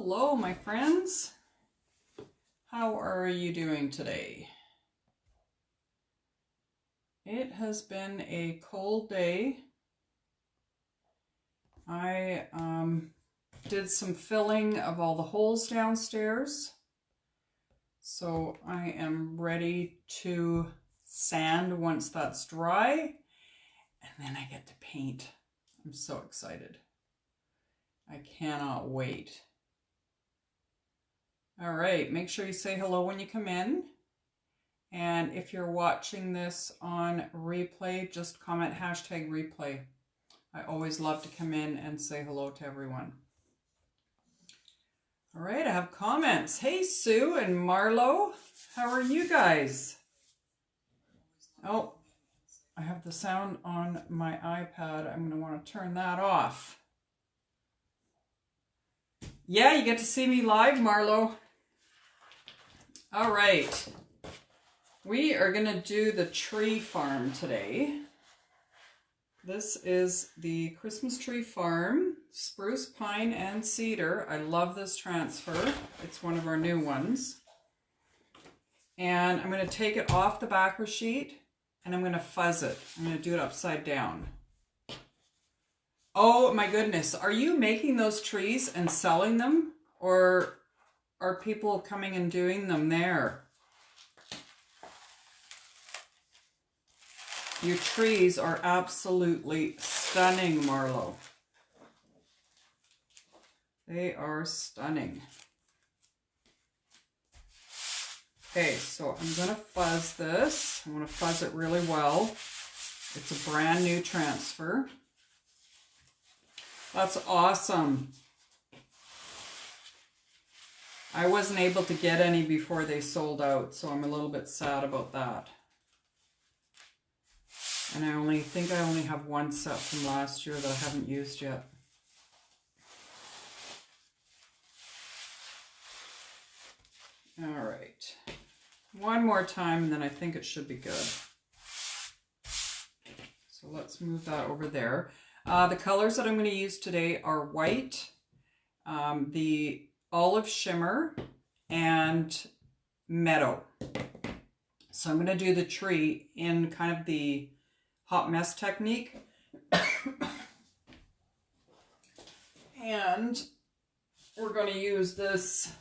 Hello, my friends. How are you doing today? It has been a cold day. I did some filling of all the holes downstairs. So I am ready to sand once that's dry. And then I get to paint. I'm so excited. I cannot wait. All right, make sure you say hello when you come in. And if you're watching this on replay, just comment #replay. I always love to come in and say hello to everyone. All right, I have comments. Hey, Sue and Marlo, how are you guys? Oh, I have the sound on my iPad. I'm going to want to turn that off. Yeah, you get to see me live, Marlo. All right. We are going to do the tree farm today. This is the Christmas tree farm, spruce, pine, and cedar. I love this transfer. It's one of our new ones. And I'm going to take it off the backer sheet and I'm going to fuzz it. I'm going to do it upside down. Oh my goodness. Are you making those trees and selling them? Or are people coming and doing them there? Your trees are absolutely stunning, Marlo. They are stunning. Okay, so I'm going to fuzz this. I want to fuzz it really well. It's a brand new transfer. That's awesome. I wasn't able to get any before they sold out, so I'm a little bit sad about that. And I think I only have one set from last year that I haven't used yet. All right. One more time and then I think it should be good. So let's move that over there. The colors that I'm going to use today are white, the olive shimmer, and meadow. So I'm going to do the tree in kind of the hot mess technique. And we're going to use this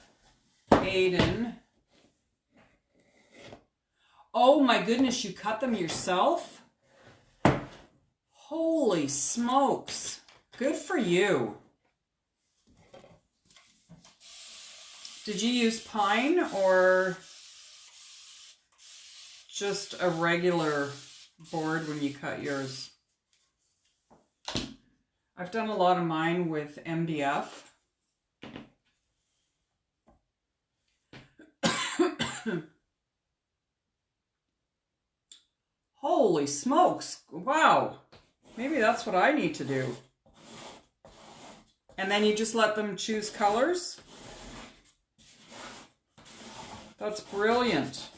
Aiden. Oh my goodness, you cut them yourself? Holy smokes. Good for you. Did you use pine or just a regular board when you cut yours? I've done a lot of mine with MDF. Holy smokes. Wow. Maybe that's what I need to do. And then you just let them choose colors. That's brilliant.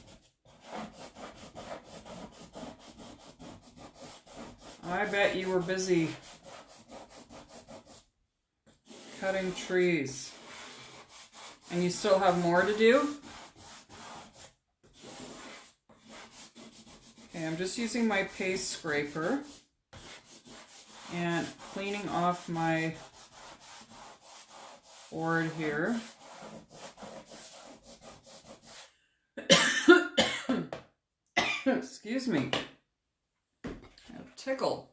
I bet you were busy cutting trees. And you still have more to do? Okay, I'm just using my paste scraper and cleaning off my board here. Excuse me. I have a tickle.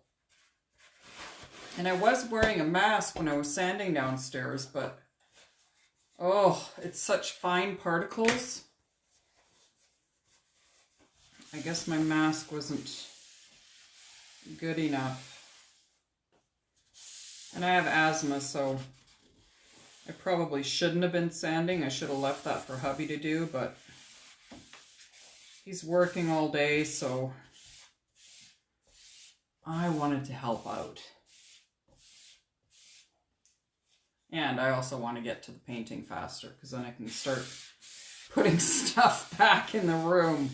And I was wearing a mask when I was sanding downstairs, but oh, it's such fine particles. I guess my mask wasn't good enough. And I have asthma, so I probably shouldn't have been sanding. I should have left that for hubby to do, but he's working all day, so I wanted to help out. And I also want to get to the painting faster, because then I can start putting stuff back in the room.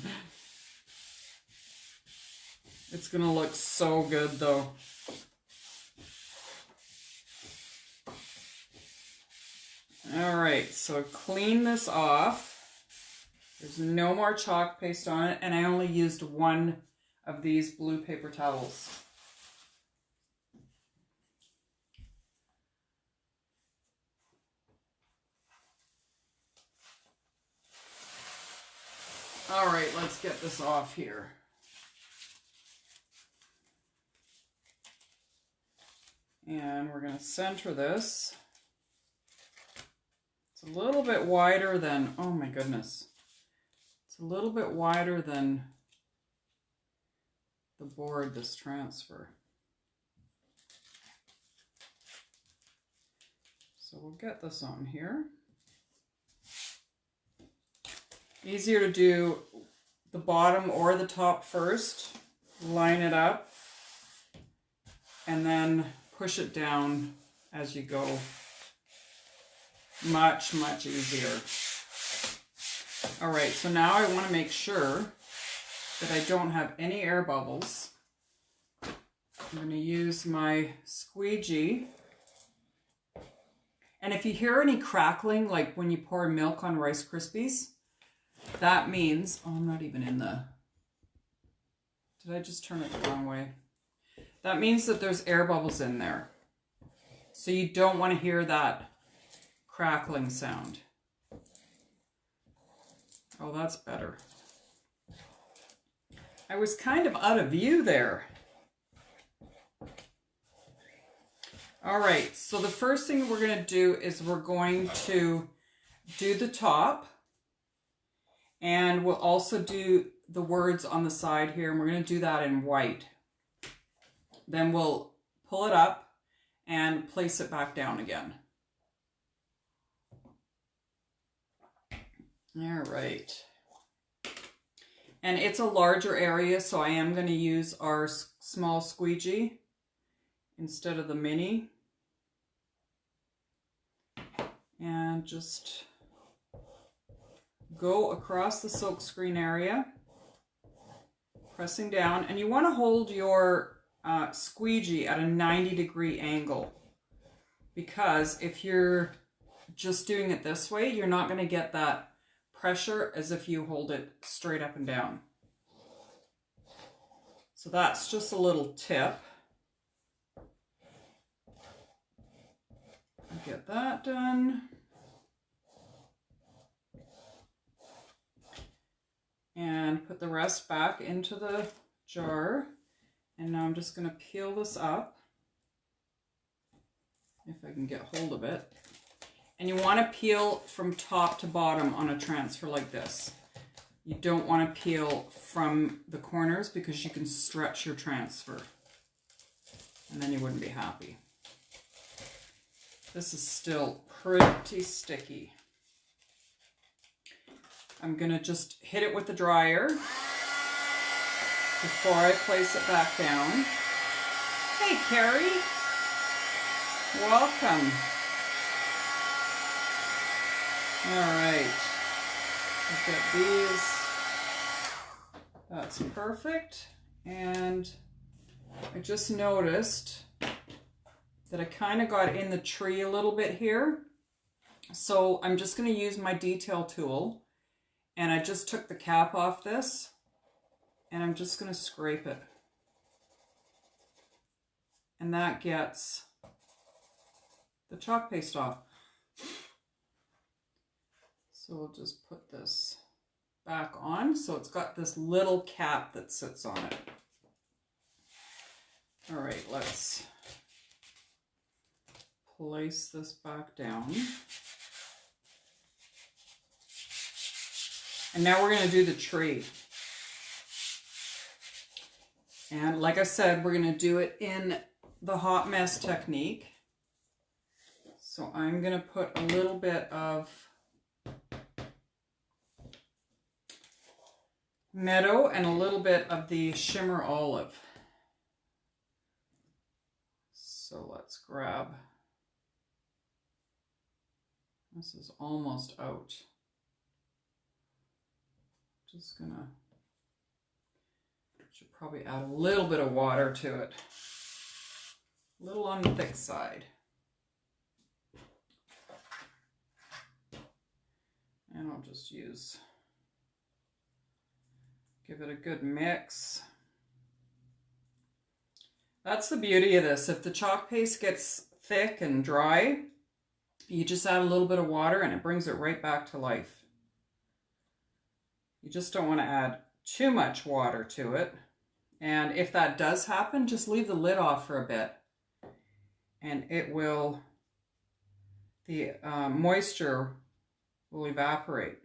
It's going to look so good, though. All right, so clean this off. There's no more chalk paste on it, and I only used one of these blue paper towels. All right, let's get this off here. And we're going to center this. It's a little bit wider than, oh my goodness. It's a little bit wider than the board, this transfer. So we'll get this on here. Easier to do the bottom or the top first. Line it up and then push it down as you go. Much, much easier. All right, so now I want to make sure that I don't have any air bubbles. I'm going to use my squeegee. And if you hear any crackling, like when you pour milk on Rice Krispies, that means, oh, I'm not even in the, did I just turn it the wrong way? That means that there's air bubbles in there. So you don't want to hear that crackling sound. Oh, that's better. I was kind of out of view there. All right, so the first thing we're going to do is we're going to do the top. And we'll also do the words on the side here, and we're going to do that in white. Then we'll pull it up and place it back down again. All right. And it's a larger area, so I am going to use our small squeegee instead of the mini. And just go across the silk screen area, pressing down, and you want to hold your squeegee at a 90-degree angle, because if you're just doing it this way, you're not going to get that pressure as if you hold it straight up and down. So that's just a little tip. Get that done. And put the rest back into the jar. And now I'm just going to peel this up, if I can get hold of it. And you want to peel from top to bottom on a transfer like this. You don't want to peel from the corners because you can stretch your transfer. And then you wouldn't be happy. This is still pretty sticky. I'm going to just hit it with the dryer before I place it back down. Hey, Carrie. Welcome. All right. I've got these. That's perfect. And I just noticed that I kind of got in the tree a little bit here. So I'm just going to use my detail tool. And I just took the cap off this. And I'm just going to scrape it. And that gets the chalk paste off. So we'll just put this back on. So it's got this little cap that sits on it. All right, let's place this back down. And now we're going to do the tree. And like I said, we're going to do it in the hot mess technique. So I'm going to put a little bit of meadow and a little bit of the shimmer olive. So let's grab. This is almost out. Just gonna, should probably add a little bit of water to it. A little on the thick side. And I'll just give it a good mix. That's the beauty of this. If the chalk paste gets thick and dry, you just add a little bit of water and it brings it right back to life. You just don't want to add too much water to it. And if that does happen, just leave the lid off for a bit. And it will, the moisture will evaporate.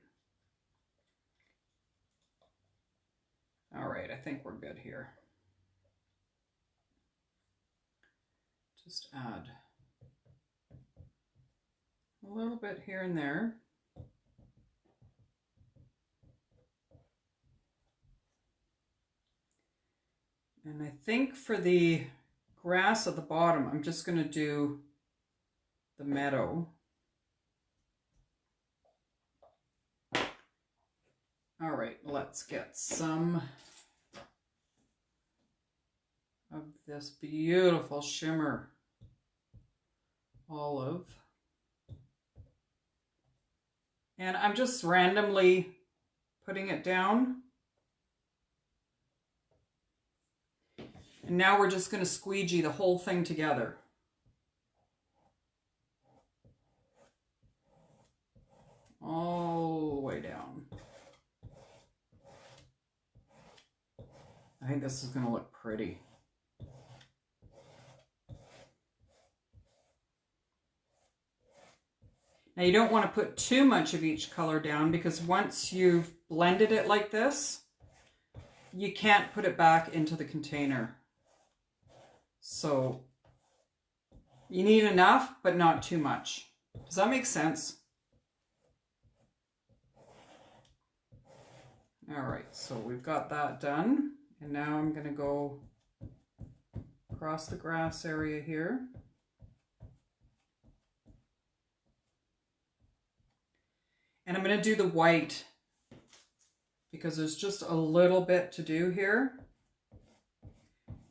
All right, I think we're good here. Just add a little bit here and there. And I think for the grass at the bottom, I'm just going to do the meadow. All right, let's get some of this beautiful shimmer olive. And I'm just randomly putting it down. And now we're just going to squeegee the whole thing together. All the way down. I think this is going to look pretty. Now you don't want to put too much of each color down because once you've blended it like this, you can't put it back into the container. So you need enough, but not too much. Does that make sense? All right, so we've got that done. And now I'm going to go across the grass area here. And I'm going to do the white because there's just a little bit to do here.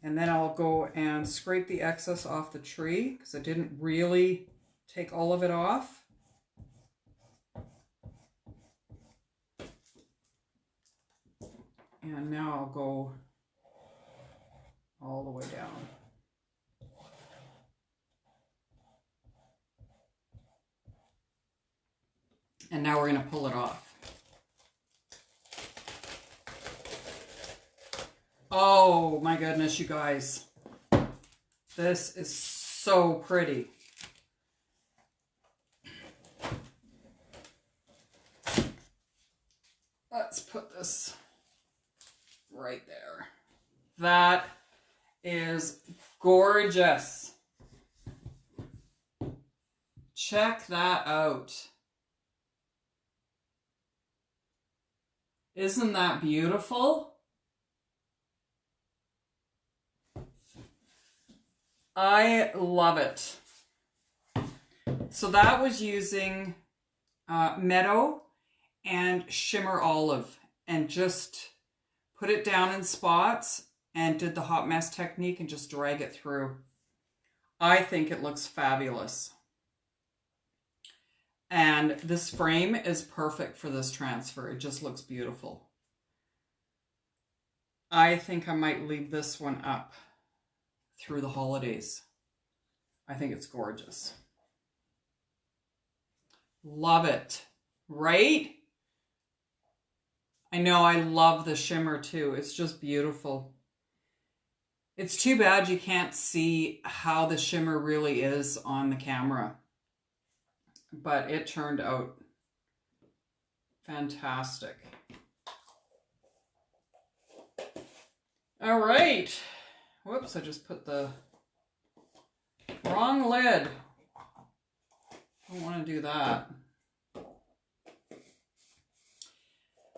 And then I'll go and scrape the excess off the tree because I didn't really take all of it off. And now I'll go all the way down. And now we're going to pull it off. Oh my goodness, you guys. This is so pretty. Let's put this right there. That is gorgeous. Check that out. Isn't that beautiful? I love it. So that was using Meadow and Shimmer Olive and just put it down in spots and did the hot mess technique and just drag it through. I think it looks fabulous. And this frame is perfect for this transfer. It just looks beautiful. I think I might leave this one up through the holidays. I think it's gorgeous. Love it, right? I know, I love the shimmer too. It's just beautiful. It's too bad you can't see how the shimmer really is on the camera. But it turned out fantastic. All right. Whoops, I just put the wrong lid. Don't want to do that.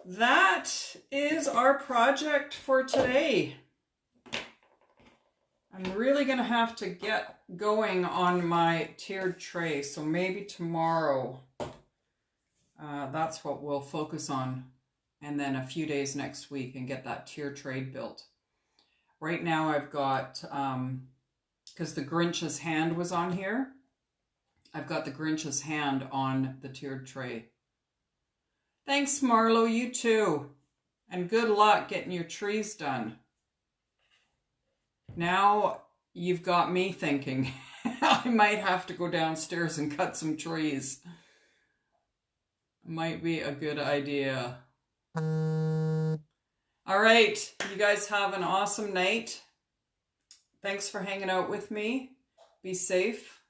That is our project for today. I'm really going to have to get going on my tiered tray, so maybe tomorrow that's what we'll focus on, and then a few days next week and get that tiered tray built. Right now I've got, because the Grinch's hand was on here, I've got the Grinch's hand on the tiered tray. Thanks, Marlo. You too. And good luck getting your trees done. Now you've got me thinking. I might have to go downstairs and cut some trees. Might be a good idea. All right, you guys have an awesome night. Thanks for hanging out with me. Be safe.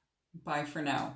Bye for now.